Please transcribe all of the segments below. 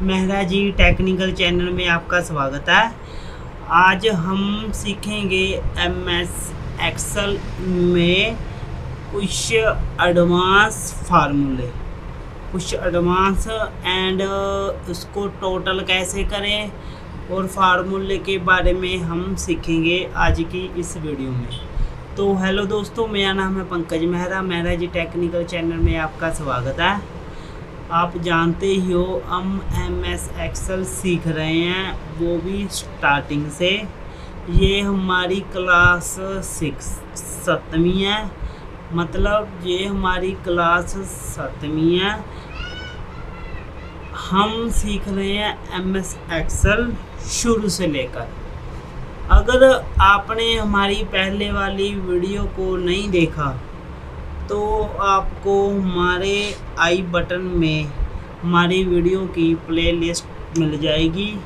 मेहरा जी technical channel में आपका स्वागत है। आज हम सीखेंगे एमएस एक्सेल में कुछ एडवांस फार्मूले, कुछ एडवांस एंड उसको टोटल कैसे करें और फार्मूले के बारे में हम सीखेंगे आज की इस वीडियो में। तो हेलो दोस्तों, मेरा नाम है पंकज मेहरा। मेहरा जी टेक्निकल चैनल में आपका स्वागत है। आप जानते ही हो हम एमएस एक्सेल सीख रहे हैं, वो भी स्टार्टिंग से। ये हमारी क्लास 7वीं है, मतलब ये हमारी क्लास 7वीं है। हम सीख रहे हैं एमएस एक्सेल शुरू से लेकर। अगर आपने हमारी पहले वाली वीडियो को नहीं देखा तो आपको हमारे आई बटन में हमारी वीडियो की प्लेलिस्ट मिल जाएगी।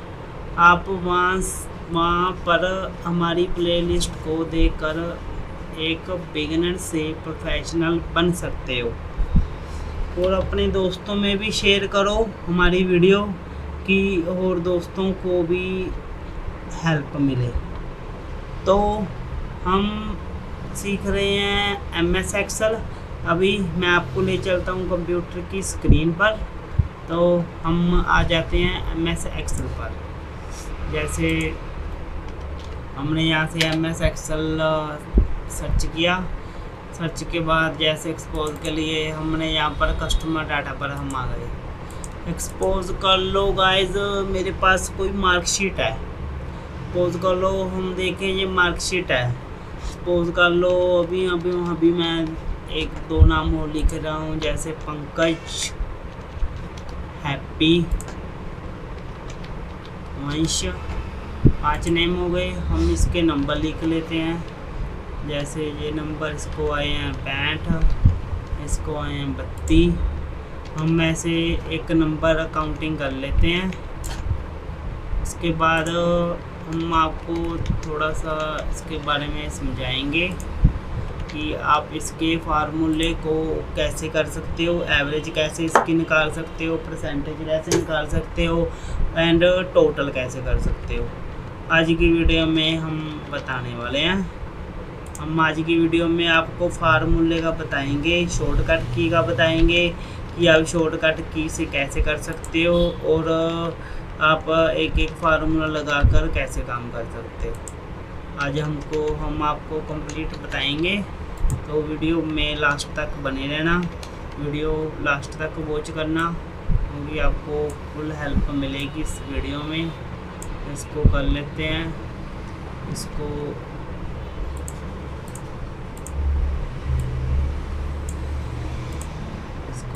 आप वहाँ पर हमारी प्लेलिस्ट को देखकर एक बिगिनर से प्रोफेशनल बन सकते हो और अपने दोस्तों में भी शेयर करो हमारी वीडियो की, और दोस्तों को भी हेल्प मिले। तो हम सीख रहे हैं एमएस एक्सेल। अभी मैं आपको ले चलता हूँ कंप्यूटर की स्क्रीन पर। तो हम आ जाते हैं एमएस एक्सेल पर। जैसे हमने यहाँ से एमएस एक्सेल सर्च किया, सर्च के बाद जैसे एक्सपोज के लिए हमने यहाँ पर कस्टमर डाटा पर हम आ गए। एक्सपोज कर लो गाइज, मेरे पास कोई मार्कशीट है, एक्सपोज कर लो। हम देखें ये मार्कशीट है, एक्सपोज कर लो। अभी मैं एक दो नाम और लिख रहा हूँ, जैसे पंकज, हैप्पी, वंश, 5 नेम हो गए। हम इसके नंबर लिख लेते हैं। जैसे ये नंबर इसको आए हैं 65, इसको आए हैं 32। हम ऐसे एक नंबर काउंटिंग कर लेते हैं। इसके बाद हम आपको थोड़ा सा इसके बारे में समझाएंगे कि आप इसके फार्मूले को कैसे कर सकते हो, एवरेज कैसे इसकी निकाल सकते हो, परसेंटेज कैसे निकाल सकते हो एंड टोटल कैसे कर सकते हो। आज की वीडियो में हम बताने वाले हैं। हम आज की वीडियो में आपको फार्मूले का बताएंगे, शॉर्टकट की का बताएंगे कि आप शॉर्टकट की से कैसे कर सकते हो और आप एक एक फार्मूला लगाकर कैसे काम कर सकते हो। आज हम आपको कंप्लीट बताएंगे। तो वीडियो में लास्ट तक बने रहना, वीडियो लास्ट तक वॉच करना, क्योंकि आपको फुल हेल्प मिलेगी इस वीडियो में। इसको कर लेते हैं, इसको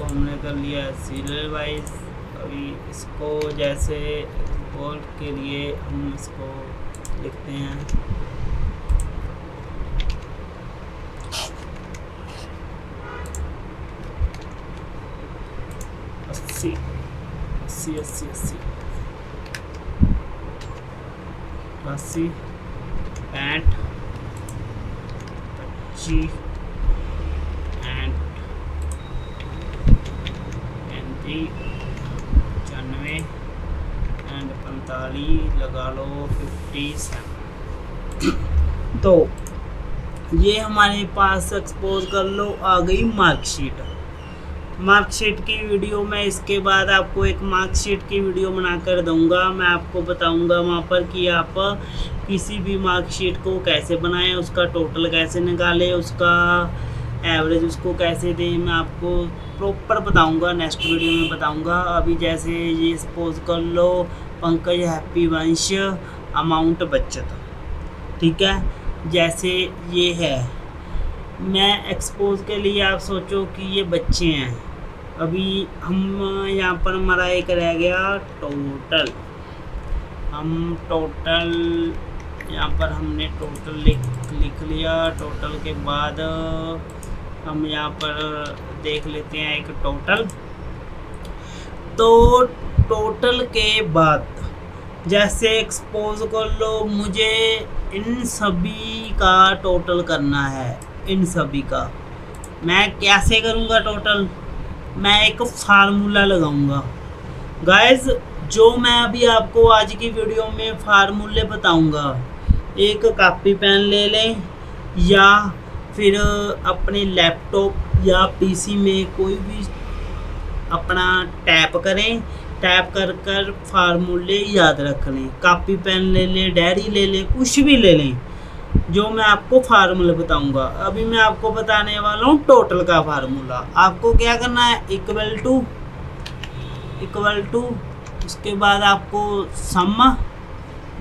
हमने कर लिया सीरियल वाइज। अभी इसको जैसे बोल के लिए हम इसको लिखते हैं 80 80 80 80 80 65 25 एंड 35 95 एंड 45 लगा लो 57। तो ये हमारे पास एक्सपोज कर लो आ गई मार्कशीट। मार्कशीट की वीडियो मैं इसके बाद आपको एक मार्कशीट की वीडियो बनाकर दूंगा। मैं आपको बताऊंगा वहाँ पर कि आप किसी भी मार्कशीट को कैसे बनाएं, उसका टोटल कैसे निकालें, उसका एवरेज उसको कैसे दें। मैं आपको प्रॉपर बताऊंगा, नेक्स्ट वीडियो में बताऊंगा। अभी जैसे ये सपोज कर लो पंकज, हैप्पी, वंश, अमाउंट बचत, ठीक है। जैसे ये है, मैं एक्सपोज के लिए आप सोचो कि ये बच्चे हैं। अभी हम यहाँ पर हमारा एक रह गया टोटल। हम टोटल यहाँ पर हमने टोटल लिख लिया। टोटल के बाद हम यहाँ पर देख लेते हैं एक टोटल। तो टोटल के बाद जैसे एक्सपोज कर लो, मुझे इन सभी का टोटल करना है। इन सभी का मैं कैसे करूँगा टोटल? मैं एक फार्मूला लगाऊंगा। गाइस जो मैं अभी आपको आज की वीडियो में फार्मूले बताऊंगा, एक कॉपी पेन ले लें या फिर अपने लैपटॉप या पीसी में कोई भी अपना टैप करें, टैप कर कर फार्मूले याद रख लें। कॉपी पेन ले लें, डायरी ले लें, कुछ भी ले लें। जो मैं आपको फार्मूला बताऊंगा, अभी मैं आपको बताने वाला हूँ टोटल का फार्मूला। आपको क्या करना है, इक्वल टू उसके बाद आपको सम।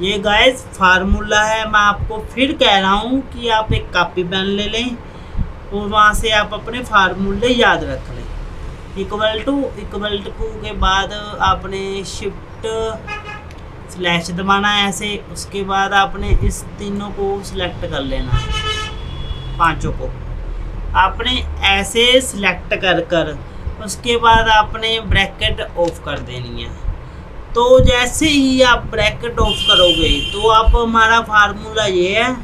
ये गाइस फार्मूला है। मैं आपको फिर कह रहा हूँ कि आप एक कॉपी पेन ले लें और वहाँ से आप अपने फार्मूले याद रख लें। इक्वल टू के बाद आपने शिफ्ट स्लैश दबाना है ऐसे। उसके बाद आपने इस तीनों को सिलेक्ट कर लेना, पांचों को आपने ऐसे सिलेक्ट कर उसके बाद आपने ब्रैकेट ऑफ कर देनी है। तो जैसे ही आप ब्रैकेट ऑफ करोगे तो आप हमारा फार्मूला ये है,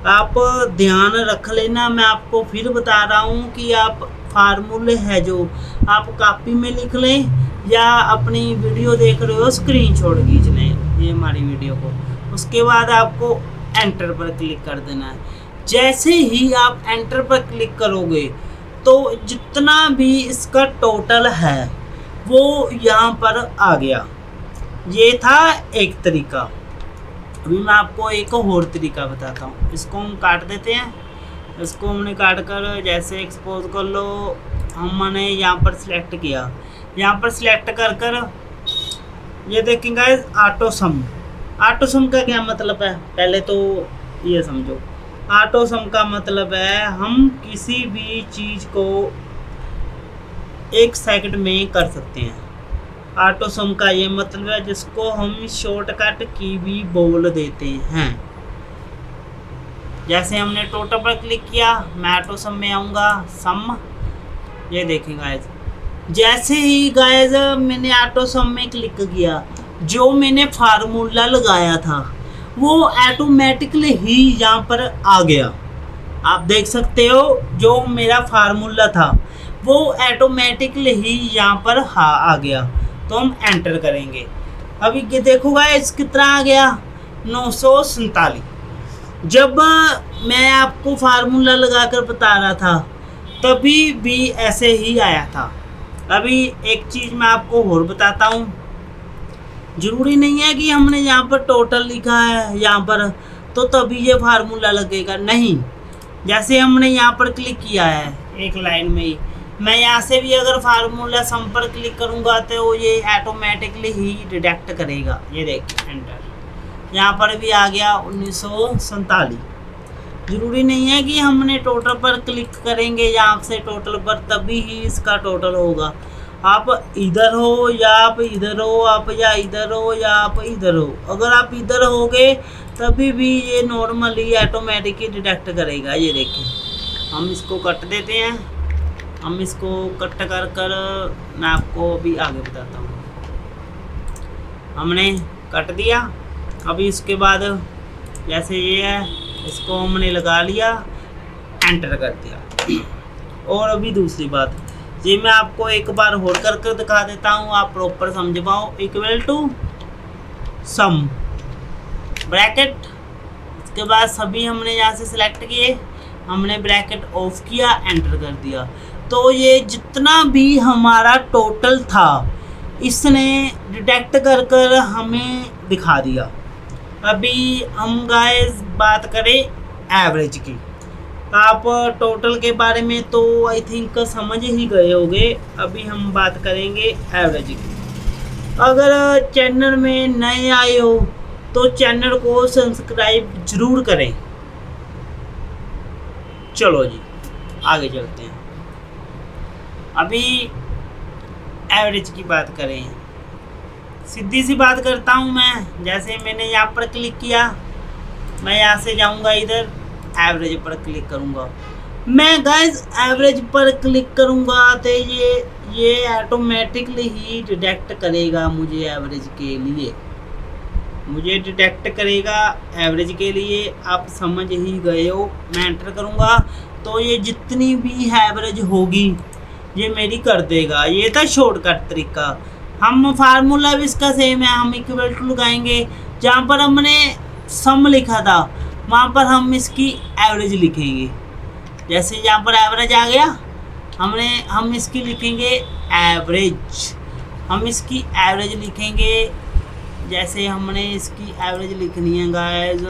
आप ध्यान रख लेना। मैं आपको फिर बता रहा हूँ कि आप फार्मूले है जो आप कॉपी में लिख लें या अपनी वीडियो देख रहे हो स्क्रीनशॉट खींच लें ये हमारी वीडियो को। उसके बाद आपको एंटर पर क्लिक कर देना है। जैसे ही आप एंटर पर क्लिक करोगे तो जितना भी इसका टोटल है वो यहाँ पर आ गया। ये था एक तरीका। अभी मैं आपको एक और तरीका बताता हूँ। इसको हम काट देते हैं। इसको हमने काट कर जैसे एक्सपोज कर लो, हमने यहाँ पर सिलेक्ट किया। यहाँ पर सिलेक्ट कर ये देखेंगे ऑटो सम। ऑटो सम का क्या मतलब है, पहले तो ये समझो। ऑटो सम का मतलब है हम किसी भी चीज़ को 1 सेकंड में कर सकते हैं। ऑटो सम का ये मतलब है जिसको हम शॉर्टकट की भी बोल देते हैं। जैसे हमने टोटल पर क्लिक किया, मैं ऑटो सम में आऊँगा, सम। ये देखें गाइस, जैसे ही गाइस मैंने ऑटो सम में क्लिक किया, जो मैंने फार्मूला लगाया था वो ऑटोमेटिकली ही यहाँ पर आ गया। आप देख सकते हो जो मेरा फार्मूला था वो ऑटोमेटिकली ही यहाँ पर आ गया। तो हम एंटर करेंगे। अभी देखो गाइस कितना आ गया, 947। जब मैं आपको फार्मूला लगाकर बता रहा था तभी भी ऐसे ही आया था। अभी एक चीज़ मैं आपको और बताता हूँ। ज़रूरी नहीं है कि हमने यहाँ पर टोटल लिखा है यहाँ पर तो तभी ये फार्मूला लगेगा, नहीं। जैसे हमने यहाँ पर क्लिक किया है एक लाइन में ही, मैं यहाँ से भी अगर फार्मूला सम पर क्लिक करूँगा तो ये ऑटोमेटिकली ही डिटेक्ट करेगा। ये देखिए एंटर, यहाँ पर भी आ गया 1947। ज़रूरी नहीं है कि हमने टोटल पर क्लिक करेंगे यहाँ से टोटल पर तभी ही इसका टोटल होगा। आप इधर हो या आप इधर हो, आप या इधर हो या आप इधर हो, अगर आप इधर होगे तभी भी ये नॉर्मली ऑटोमेटिकली डिटेक्ट करेगा। ये देखिए हम इसको कट देते हैं। हम इसको कट कर मैं आपको अभी आगे बताता हूँ। हमने कट दिया। अभी इसके बाद जैसे ये है इसको हमने लगा लिया, एंटर कर दिया। और अभी दूसरी बात, ये मैं आपको एक बार और कर दिखा देता हूँ, आप प्रॉपर समझ पाओ। इक्वल टू सम ब्रैकेट, उसके बाद सभी हमने यहाँ से सिलेक्ट किए, हमने ब्रैकेट ऑफ किया, एंटर कर दिया। तो ये जितना भी हमारा टोटल था इसने डिटेक्ट कर हमें दिखा दिया। अभी हम गाइस बात करें एवरेज की। आप टोटल के बारे में तो आई थिंक समझ ही गए होंगे। अभी हम बात करेंगे एवरेज की। अगर चैनल में नए आए हो तो चैनल को सब्सक्राइब जरूर करें। चलो जी आगे चलते हैं। अभी एवरेज की बात करें, सीधी सी बात करता हूँ मैं। जैसे मैंने यहाँ पर क्लिक किया, मैं यहाँ से जाऊँगा इधर, एवरेज पर क्लिक करूँगा। मैं गाइस एवरेज पर क्लिक करूँगा तो ये ऑटोमेटिकली ही डिटेक्ट करेगा मुझे एवरेज के लिए, मुझे डिटेक्ट करेगा एवरेज के लिए। आप समझ ही गए हो। मैं एंटर करूँगा तो ये जितनी भी एवरेज होगी ये मेरी कर देगा। ये था शॉर्टकट तरीका। हम फार्मूला भी इसका सेम है, हम इक्वल टू लगाएंगे। जहाँ पर हमने सम लिखा था वहाँ पर हम इसकी एवरेज लिखेंगे। जैसे यहाँ पर एवरेज आ गया, हम इसकी लिखेंगे एवरेज। हम इसकी एवरेज लिखेंगे, जैसे हमने इसकी एवरेज लिखनी है गाइस,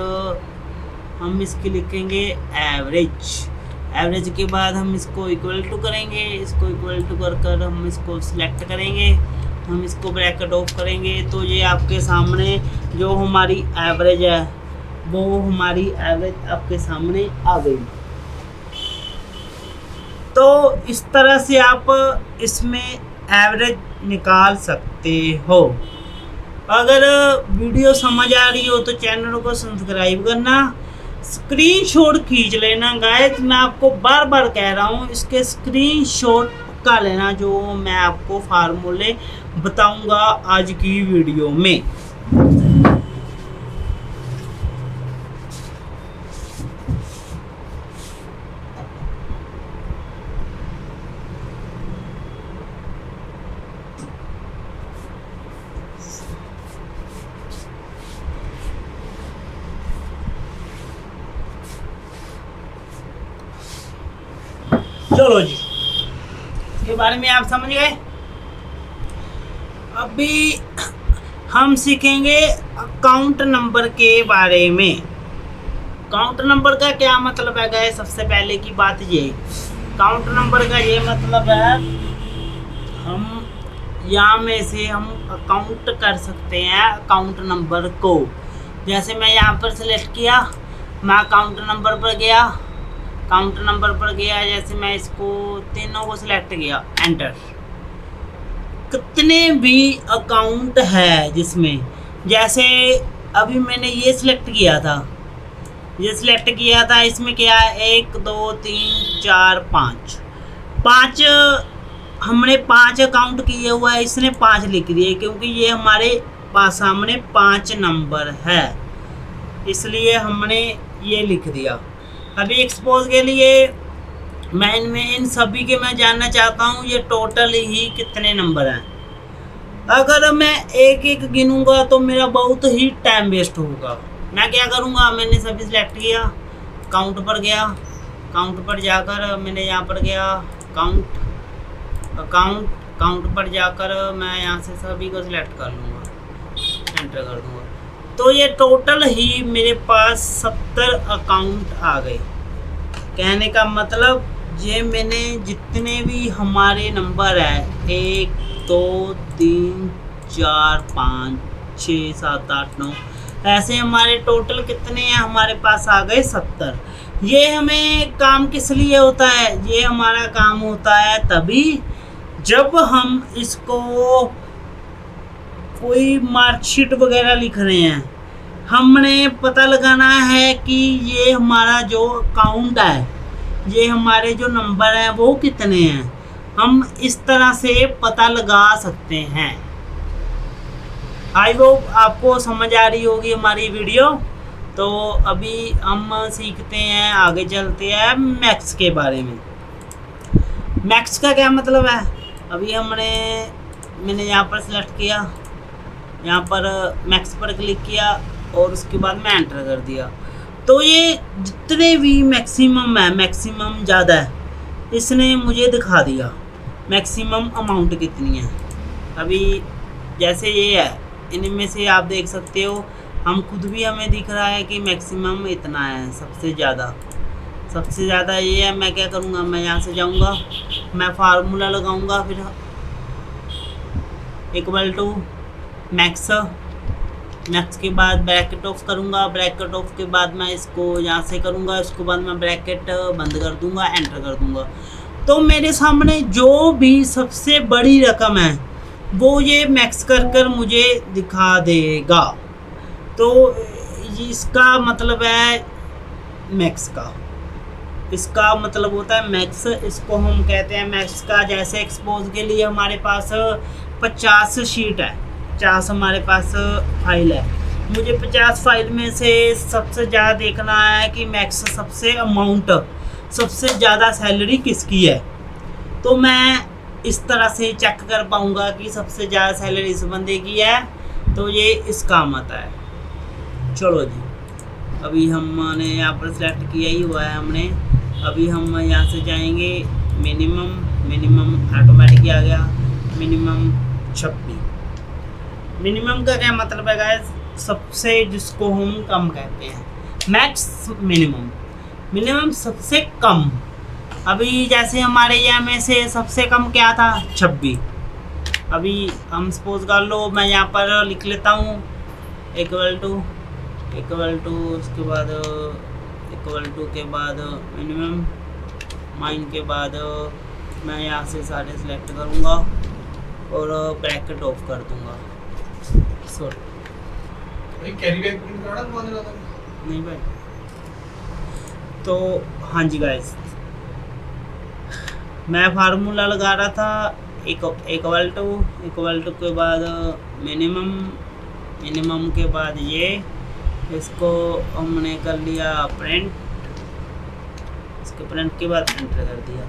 हम इसकी लिखेंगे एवरेज। एवरेज के बाद हम इसको इक्वल टू करेंगे, इसको इक्वल टू कर हम इसको सिलेक्ट करेंगे, हम इसको ब्रैकेट ऑफ करेंगे। तो ये आपके सामने जो हमारी एवरेज है वो हमारी एवरेज आपके सामने आ गई। तो इस तरह से आप इसमें एवरेज निकाल सकते हो। अगर वीडियो समझ आ रही हो तो चैनल को सब्सक्राइब करना, स्क्रीनशॉट खींच लेना गाइस। मैं आपको बार बार कह रहा हूँ, इसके स्क्रीनशॉट पक्का लेना जो मैं आपको फार्मूले बताऊंगा आज की वीडियो में। चलो जी, इसके बारे में आप समझ गए। अभी हम सीखेंगे अकाउंट नंबर के बारे में। अकाउंट नंबर का क्या मतलब है गाइस? सबसे पहले की बात ये, अकाउंट नंबर का ये मतलब है हम यहाँ में से हम अकाउंट कर सकते हैं अकाउंट नंबर को। जैसे मैं यहाँ पर सिलेक्ट किया, मैं अकाउंट नंबर पर गया, अकाउंट नंबर पर गया, जैसे मैं इसको तीनों को सिलेक्ट किया, एंटर। कितने भी अकाउंट है जिसमें, जैसे अभी मैंने ये सिलेक्ट किया था, इसमें क्या है 1 2 3 4 5 हमने 5 अकाउंट किए हुआ है, इसने 5 लिख दिए क्योंकि ये हमारे पास सामने 5 नंबर है, इसलिए हमने ये लिख दिया। अभी एक्सपोज के लिए मैं इनमें इन सभी के मैं जानना चाहता हूँ ये टोटल ही कितने नंबर हैं। अगर मैं एक एक गिनूंगा तो मेरा बहुत ही टाइम वेस्ट होगा। मैं क्या करूँगा, मैंने सभी सिलेक्ट किया, काउंट पर गया, काउंट पर जाकर मैंने यहाँ पर गया काउंट पर जाकर मैं यहाँ से सभी को सिलेक्ट कर लूँगा, एंटर कर दूँगा। तो ये टोटल ही मेरे पास 70 अकाउंट आ गए। कहने का मतलब ये मैंने जितने भी हमारे नंबर है 1 2 3 4 5 6 7 8 9 ऐसे हमारे टोटल कितने हैं, हमारे पास आ गए 70। ये हमें काम किस लिए होता है? ये हमारा काम होता है तभी जब हम इसको कोई मार्कशीट वगैरह लिख रहे हैं, हमने पता लगाना है कि ये हमारा जो अकाउंट है, ये हमारे जो नंबर हैं वो कितने हैं। हम इस तरह से पता लगा सकते हैं। आई होप आपको समझ आ रही होगी हमारी वीडियो। तो अभी हम सीखते हैं, आगे चलते हैं मैक्स के बारे में। मैक्स का क्या मतलब है? अभी मैंने यहाँ पर सिलेक्ट किया, यहाँ पर मैक्स पर क्लिक किया और उसके बाद मैं एंटर कर दिया। तो ये जितने भी मैक्सिमम है, मैक्सिमम ज़्यादा है, इसने मुझे दिखा दिया मैक्सिमम अमाउंट कितनी है। अभी जैसे ये है, इनमें से आप देख सकते हो, हम खुद भी हमें दिख रहा है कि मैक्सिमम इतना है, सबसे ज़्यादा ये है। मैं क्या करूँगा, मैं यहाँ से जाऊँगा, मैं फार्मूला लगाऊँगा, फिर इक्वल टू मैक्स के बाद ब्रैकेट ऑफ करूँगा, ब्रैकेट ऑफ के बाद मैं इसको यहाँ से करूँगा, उसके बाद मैं ब्रैकेट बंद कर दूँगा, एंटर कर दूँगा। तो मेरे सामने जो भी सबसे बड़ी रकम है वो ये मैक्स कर मुझे दिखा देगा। तो इसका मतलब है मैक्स का, इसका मतलब होता है मैक्स, इसको हम कहते हैं मैक्स का। जैसे एक्सपोज के लिए हमारे पास 50 शीट है, 50 हमारे पास फाइल है, मुझे 50 फाइल में से सबसे ज़्यादा देखना है कि मैक्स सबसे ज़्यादा सैलरी किसकी है। तो मैं इस तरह से चेक कर पाऊँगा कि सबसे ज़्यादा सैलरी इस बंदे की है, तो ये इस काम आता है। चलो जी, अभी हमने यहाँ पर सेलेक्ट किया ही हुआ है हमने। अभी हम यहाँ से जाएंगे मिनिमम ऑटोमेटिक आ गया, मिनिमम 26। मिनिमम का क्या मतलब है गाइस, सबसे जिसको हम कम कहते हैं, मैक्स मिनिमम सबसे कम। अभी जैसे हमारे यहाँ में से सबसे कम क्या था, 26। अभी हम सपोज कर लो मैं यहाँ पर लिख लेता हूँ इक्वल टू उसके बाद इक्वल टू के बाद मिनिमम माइन के बाद मैं यहाँ से सारे सिलेक्ट करूँगा और ब्रैकेट ऑफ कर दूँगा। सॉरी कैरी बैग प्रिंट कराना तुम्हारे लगा नहीं भाई। तो हाँ जी गाइस, मैं फार्मूला लगा रहा था इक्वल टू के बाद मिनिमम के बाद ये, इसको हमने कर लिया प्रिंट, इसके प्रिंट के बाद एंटर कर दिया।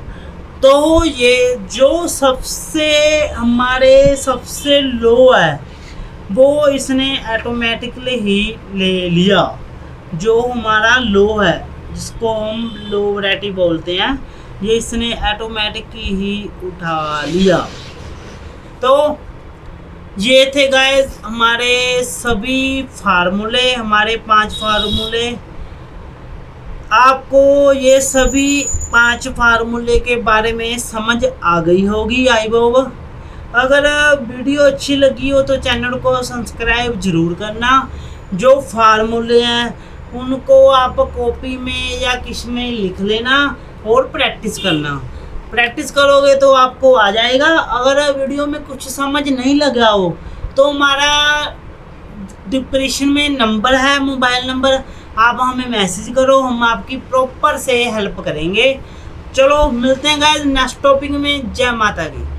तो ये जो सबसे हमारे सबसे लो है वो इसने ऑटोमेटिकली ही ले लिया। जो हमारा लो है जिसको हम लो वैरायटी बोलते हैं, ये इसने ऑटोमेटिक ही उठा लिया। तो ये थे गाइस हमारे सभी फार्मूले, हमारे 5 फार्मूले। आपको ये सभी 5 फार्मूले के बारे में समझ आ गई होगी आई होप। अगर वीडियो अच्छी लगी हो तो चैनल को सब्सक्राइब ज़रूर करना। जो फार्मूले हैं उनको आप कॉपी में या किस में लिख लेना और प्रैक्टिस करना। प्रैक्टिस करोगे तो आपको आ जाएगा। अगर वीडियो में कुछ समझ नहीं लगा हो तो हमारा डिस्क्रिप्शन में नंबर है, मोबाइल नंबर, आप हमें मैसेज करो, हम आपकी प्रॉपर से हेल्प करेंगे। चलो मिलते हैं गाइस नेक्स्ट टॉपिक में। जय माता की।